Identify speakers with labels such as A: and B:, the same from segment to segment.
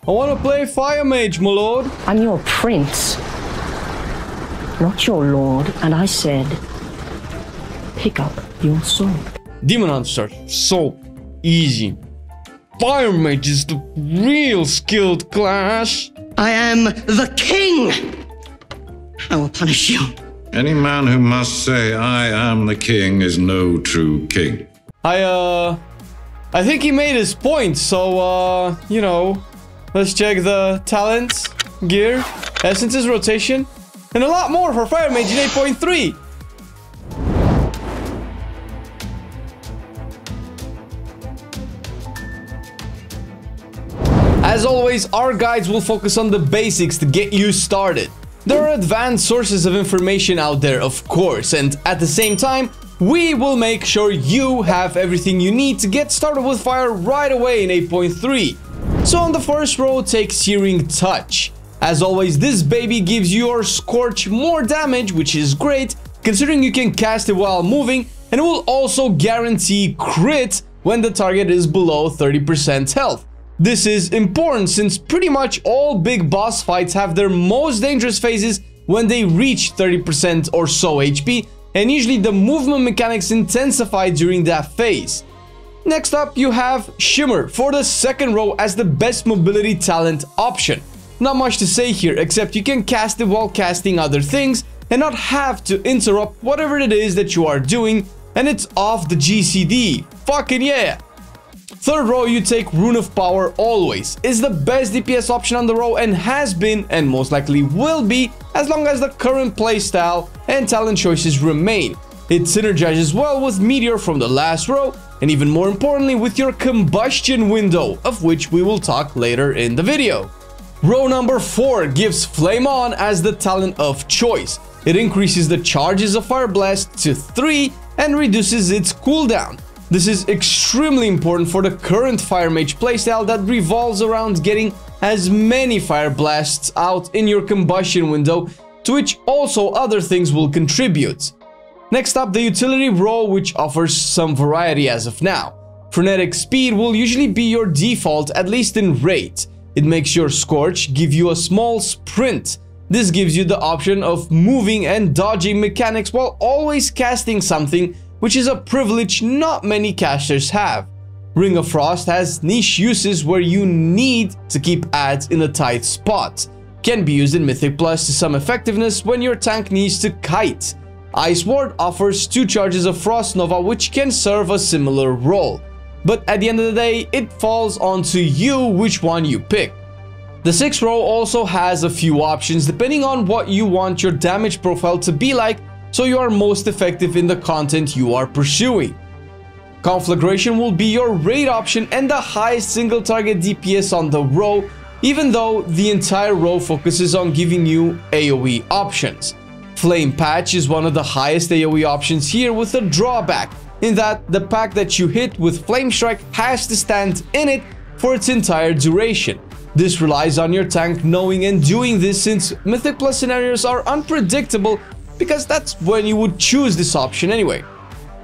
A: I want to play Fire Mage, my lord.
B: I'm your prince, not your lord, and I said, pick up your sword.
A: Demon Hunters are so easy. Fire Mage is the real skilled class.
B: I am the king. I will punish you.
C: Any man who must say, I am the king, is no true king.
A: I think he made his point, so, you know, let's check the talents, gear, essences, rotation, and a lot more for Fire Mage in 8.3. As always, our guides will focus on the basics to get you started. There are advanced sources of information out there, of course, and at the same time, we will make sure you have everything you need to get started with fire right away in 8.3. So on the first row, take Searing Touch. As always, this baby gives your Scorch more damage, which is great, considering you can cast it while moving, and it will also guarantee crit when the target is below 30% health. This is important since pretty much all big boss fights have their most dangerous phases when they reach 30% or so HP, and usually the movement mechanics intensify during that phase. Next up, you have Shimmer for the second row as the best mobility talent option. Not much to say here, except you can cast it while casting other things and not have to interrupt whatever it is that you are doing, and it's off the GCD. Fucking yeah! Third row, you take Rune of Power always. Is the best DPS option on the row and has been and most likely will be as long as the current playstyle and talent choices remain. It synergizes well with Meteor from the last row and even more importantly with your combustion window, of which we will talk later in the video. Row number 4 gives Flame On as the talent of choice. It increases the charges of Fire Blast to 3 and reduces its cooldown. This is extremely important for the current Fire Mage playstyle that revolves around getting as many Fire Blasts out in your combustion window, to which also other things will contribute. Next up, the utility row, which offers some variety as of now. Frenetic Speed will usually be your default, at least in rate. It makes your Scorch give you a small sprint. This gives you the option of moving and dodging mechanics while always casting something, which is a privilege not many casters have. Ring of Frost has niche uses where you need to keep adds in a tight spot. Can be used in Mythic Plus to some effectiveness when your tank needs to kite. Ice Ward offers 2 charges of Frost Nova, which can serve a similar role. But at the end of the day, it falls onto you which one you pick. The 6th row also has a few options depending on what you want your damage profile to be like, so you are most effective in the content you are pursuing. Conflagration will be your raid option and the highest single target DPS on the row, even though the entire row focuses on giving you AoE options. Flame Patch is one of the highest AoE options here, with a drawback in that the pack that you hit with Flame Strike has to stand in it for its entire duration. This relies on your tank knowing and doing this, since Mythic Plus scenarios are unpredictable, because that's when you would choose this option anyway.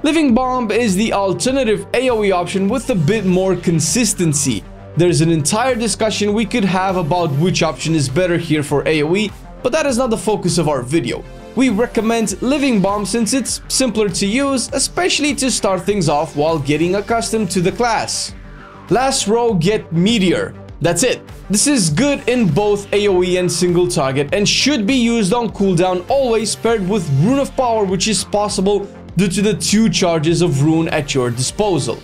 A: Living Bomb is the alternative AoE option with a bit more consistency. There's an entire discussion we could have about which option is better here for AoE, but that is not the focus of our video. We recommend Living Bomb since it's simpler to use, especially to start things off while getting accustomed to the class. Last row, get Meteor. That's it. This is good in both AoE and single target and should be used on cooldown always, paired with Rune of Power, which is possible due to the 2 charges of Rune at your disposal.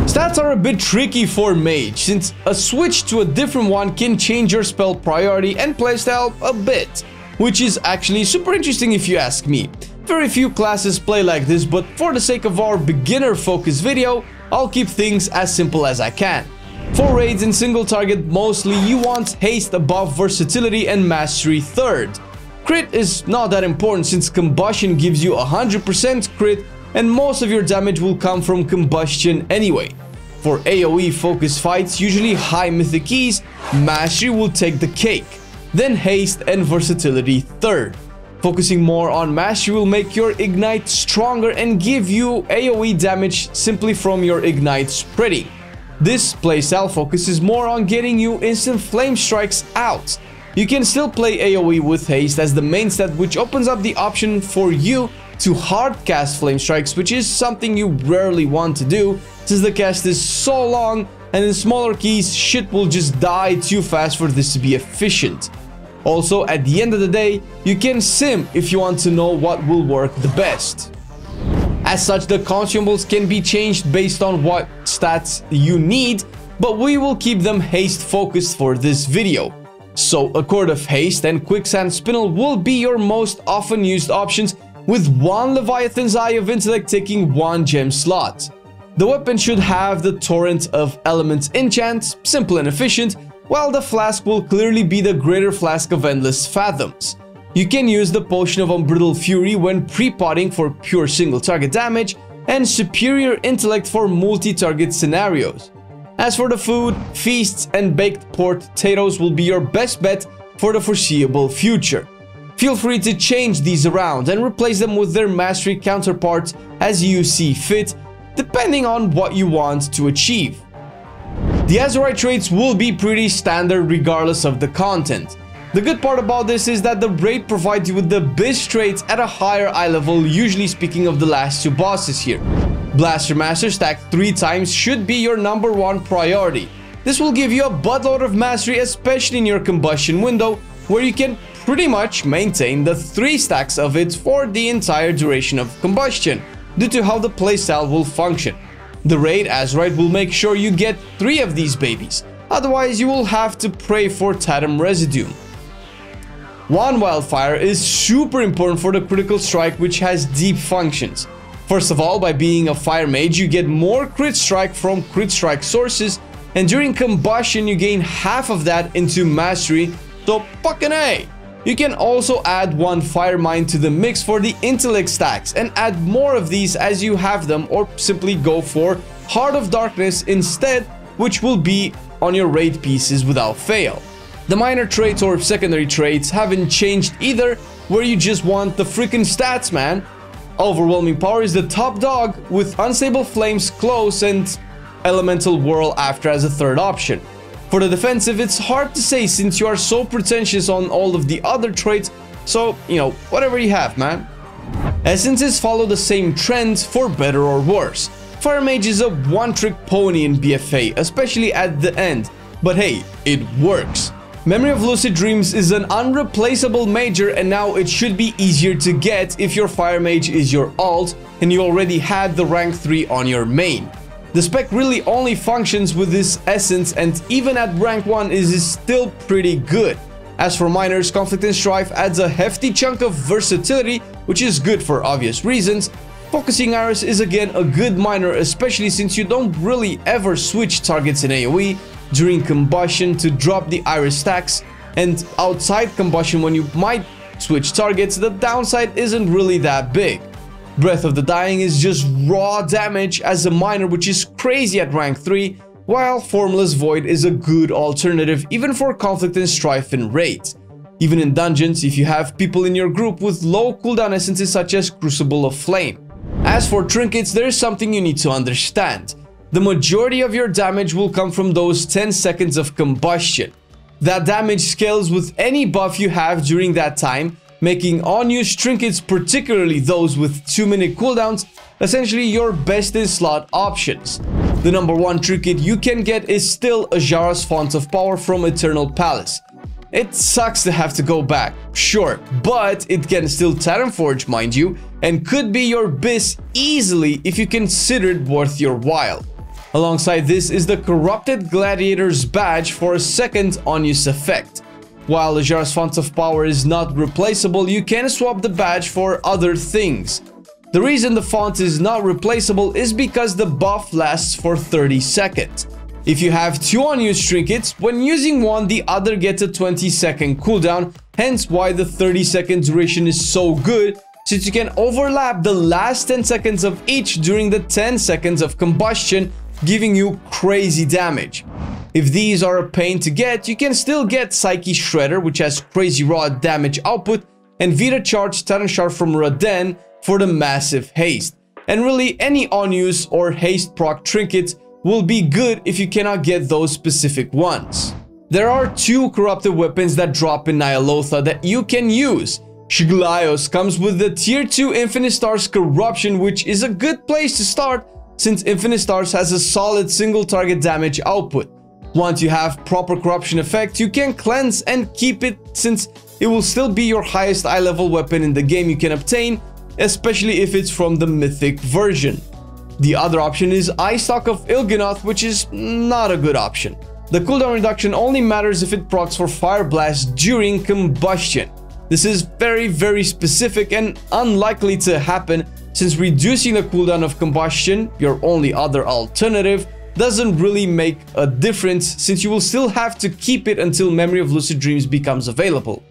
A: Stats are a bit tricky for Mage, since a switch to a different one can change your spell priority and playstyle a bit, which is actually super interesting if you ask me. Very few classes play like this, but for the sake of our beginner focus video, I'll keep things as simple as I can. For raids and single target, mostly you want haste above versatility and mastery third. Crit is not that important since combustion gives you 100% crit and most of your damage will come from combustion anyway. For AoE focus fights, usually high mythic keys, mastery will take the cake, then haste and versatility third. Focusing more on mastery will make your ignite stronger and give you AoE damage simply from your ignite spreading. This playstyle focuses more on getting you instant flame strikes out. You can still play AoE with haste as the main stat, which opens up the option for you to hard cast flame strikes, which is something you rarely want to do since the cast is so long and in smaller keys shit will just die too fast for this to be efficient. Also, at the end of the day, you can sim if you want to know what will work the best. As such, the consumables can be changed based on what stats you need, but we will keep them haste focused for this video. So a Cord of Haste and Quicksand Spinel will be your most often used options, with one Leviathan's Eye of Intellect taking one gem slot. The weapon should have the Torrent of Elements enchant, simple and efficient, while the flask will clearly be the Greater Flask of Endless Fathoms. You can use the Potion of Unbridled Fury when pre-potting for pure single target damage, and Superior Intellect for multi-target scenarios. As for the food, feasts and baked potatoes will be your best bet for the foreseeable future. Feel free to change these around and replace them with their mastery counterparts as you see fit, depending on what you want to achieve. The Asteroid Traits will be pretty standard regardless of the content. The good part about this is that the raid provides you with the best traits at a higher eye level, usually speaking of the last two bosses here. Blaster Master stacked 3 times should be your #1 priority. This will give you a buttload of mastery, especially in your combustion window, where you can pretty much maintain the 3 stacks of it for the entire duration of combustion, due to how the playstyle will function. The raid Asteroid will make sure you get 3 of these babies, otherwise you will have to pray for Tatum Residue. One Wildfire is super important for the critical strike, which has deep functions. First of all, by being a Fire Mage, you get more crit strike from crit strike sources, and during combustion you gain half of that into mastery, so fucking A! You can also add 1 Fire Mine to the mix for the intellect stacks and add more of these as you have them, or simply go for Heart of Darkness instead, which will be on your raid pieces without fail. The minor traits or secondary traits haven't changed either, where you just want the freaking stats, man. Overwhelming Power is the top dog, with Unstable Flames close and Elemental Whirl after as a third option. For the defensive, it's hard to say since you are so pretentious on all of the other traits, so, you know, whatever you have, man. Essences follow the same trends for better or worse. Fire Mage is a one-trick pony in BFA, especially at the end, but hey, it works. Memory of Lucid Dreams is an unreplaceable major, and now it should be easier to get if your Fire Mage is your alt and you already had the rank 3 on your main. The spec really only functions with this essence, and even at rank 1 is still pretty good. As for minors, Conflict and Strife adds a hefty chunk of versatility, which is good for obvious reasons. Focusing Iris is again a good minor, especially since you don't really ever switch targets in AoE during combustion to drop the Iris stacks, and outside combustion when you might switch targets, the downside isn't really that big. Breath of the Dying is just raw damage as a minor, which is crazy at rank 3, while Formless Void is a good alternative even for Conflict and Strife and raids. Even in dungeons, if you have people in your group with low cooldown essences such as Crucible of Flame. As for Trinkets, there is something you need to understand. The majority of your damage will come from those 10 seconds of combustion. That damage scales with any buff you have during that time, making unused trinkets, particularly those with 2-minute cooldowns, essentially your best in slot options. The #1 trinket you can get is still Azhara's Font of Power from Eternal Palace. It sucks to have to go back, sure, but it can still Titan Forge, mind you, and could be your bis easily if you consider it worth your while. Alongside this is the Corrupted Gladiators badge for a second unused effect. While Azhara's Font of Power is not replaceable, you can swap the badge for other things. The reason the font is not replaceable is because the buff lasts for 30 seconds. If you have 2 unused trinkets, when using one, the other gets a 20-second cooldown, hence why the 30-second duration is so good, since you can overlap the last 10 seconds of each during the 10 seconds of combustion, giving you crazy damage. If these are a pain to get, you can still get Psyche Shredder, which has crazy raw damage output, and Vita Charge Titan Shard from Raden for the massive haste. And really, any on-use or haste proc trinkets will be good if you cannot get those specific ones. There are 2 corrupted weapons that drop in Nyalotha that you can use. Shiglayos comes with the tier 2 Infinite Stars Corruption, which is a good place to start since Infinite Stars has a solid single target damage output. Once you have proper corruption effect, you can cleanse and keep it since it will still be your highest eye level weapon in the game you can obtain, especially if it's from the mythic version. The other option is Eye Stalk of Il'gynoth, which is not a good option. The cooldown reduction only matters if it procs for Fire Blast during combustion. This is very specific and unlikely to happen since reducing the cooldown of combustion, your only other alternative, doesn't really make a difference since you will still have to keep it until Memory of Lucid Dreams becomes available.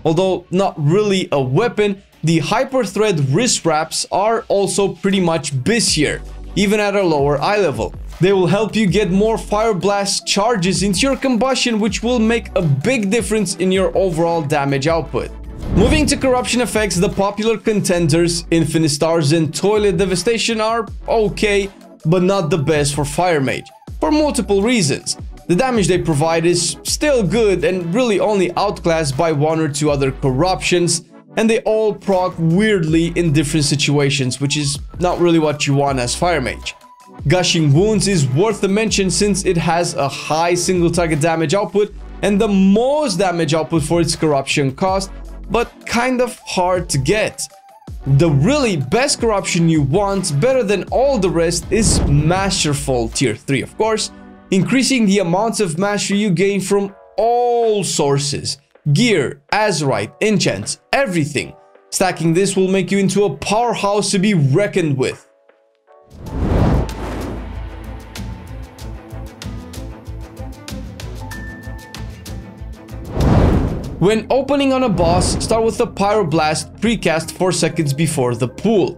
A: Although not really a weapon, the Hyper Thread wrist wraps are also pretty much busier, even at a lower eye level. They will help you get more Fire Blast charges into your combustion, which will make a big difference in your overall damage output. Moving to corruption effects, the popular contenders, Infinite Stars and Toilet Devastation, are okay, but not the best for Fire Mage, for multiple reasons. The damage they provide is still good and really only outclassed by 1 or 2 other corruptions, and they all proc weirdly in different situations, which is not really what you want as Fire Mage. Gushing Wounds is worth a mention since it has a high single target damage output and the most damage output for its corruption cost, but kind of hard to get. The really best corruption you want, better than all the rest, is Masterful tier 3, of course, increasing the amounts of mastery you gain from all sources. Gear, Azerite, enchants, everything. Stacking this will make you into a powerhouse to be reckoned with. When opening on a boss, start with a Pyroblast precast 4 seconds before the pool.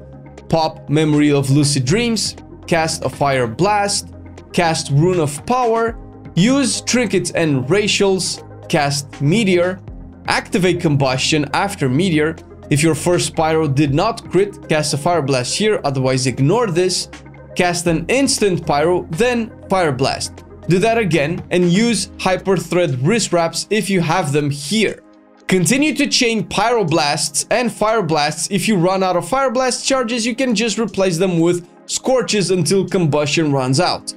A: Pop Memory of Lucid Dreams, cast a Fire Blast, cast Rune of Power, use Trinkets and Racials, cast Meteor, activate Combustion after Meteor. If your first Pyro did not crit, cast a Fire Blast here, otherwise ignore this. Cast an instant Pyro, then Fire Blast. Do that again and use Hyper Thread wrist wraps if you have them here. Continue to chain Pyroblasts and Fire Blasts. If you run out of Fire Blast charges, you can just replace them with Scorches until combustion runs out.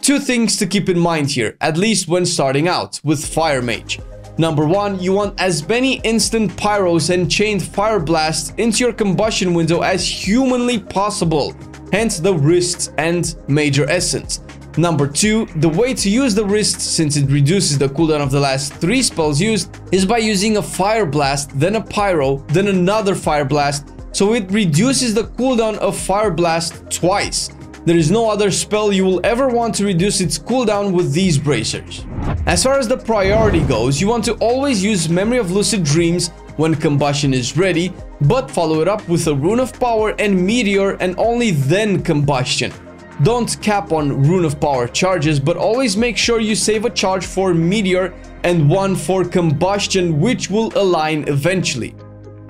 A: 2 things to keep in mind here, at least when starting out with Fire Mage. Number 1, you want as many instant Pyros and chained Fire Blasts into your combustion window as humanly possible, hence the wrists and Major Essence. Number 2, the way to use the wrist, since it reduces the cooldown of the last 3 spells used, is by using a Fire Blast, then a Pyro, then another Fire Blast, so it reduces the cooldown of Fire Blast twice. There is no other spell you will ever want to reduce its cooldown with these bracers. As far as the priority goes, you want to always use Memory of Lucid Dreams when combustion is ready, but follow it up with a Rune of Power and Meteor and only then combustion. Don't cap on Rune of Power charges, but always make sure you save a charge for Meteor and one for combustion, which will align eventually.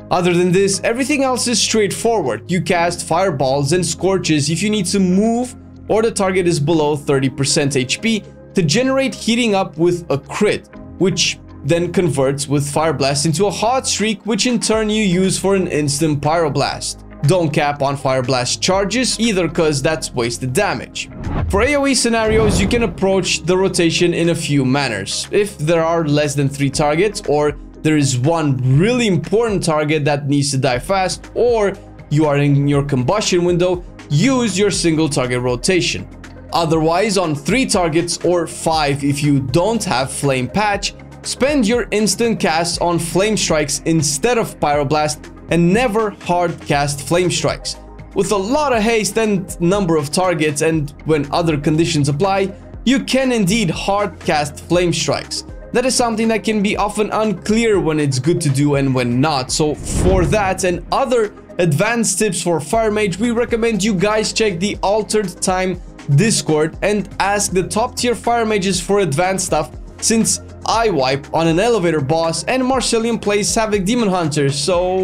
A: Other than this, everything else is straightforward. You cast Fireballs and Scorches if you need to move or the target is below 30% HP to generate heating up with a crit, which then converts with Fire Blast into a Hot Streak, which in turn you use for an instant Pyroblast. Don't cap on Fire Blast charges either, cause that's wasted damage. For AoE scenarios, you can approach the rotation in a few manners. If there are less than 3 targets, or there is one really important target that needs to die fast, or you are in your combustion window, use your single target rotation. Otherwise, on 3 targets or 5 if you don't have Flame Patch, spend your instant casts on Flame Strikes instead of Pyroblast, and never hard cast Flame Strikes. With a lot of haste and number of targets, and when other conditions apply, you can indeed hard cast Flame Strikes. That is something that can be often unclear when it's good to do and when not, so for that and other advanced tips for Fire Mage, we recommend you guys check the Altered Time Discord and ask the top tier Fire Mages for advanced stuff, since eye wipe on an elevator boss, and Marcelian plays Havoc Demon Hunter, so...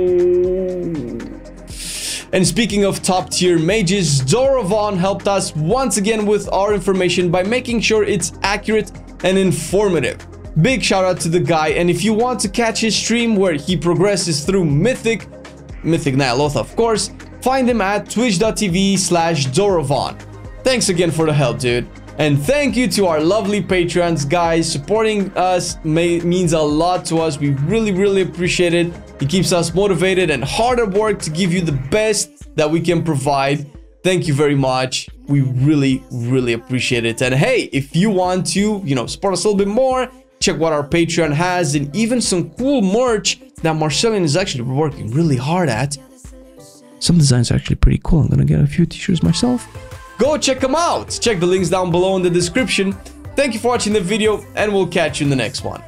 A: And speaking of top tier mages, Doravon helped us once again with our information by making sure it's accurate and informative. Big shout out to the guy, and if you want to catch his stream where he progresses through Mythic Nyaloth of course, find him at twitch.tv/Doravon. Thanks again for the help, dude. And thank you to our lovely patrons, guys. Supporting us means a lot to us. We really appreciate it. It keeps us motivated and hard at work to give you the best that we can provide. Thank you very much. We really appreciate it. And hey, if you want to, support us a little bit more, check what our Patreon has, and even some cool merch that Marcelian is actually working really hard at. Some designs are actually pretty cool. I'm gonna get a few t-shirts myself. Go check them out. Check the links down below in the description. Thank you for watching the video, and we'll catch you in the next one.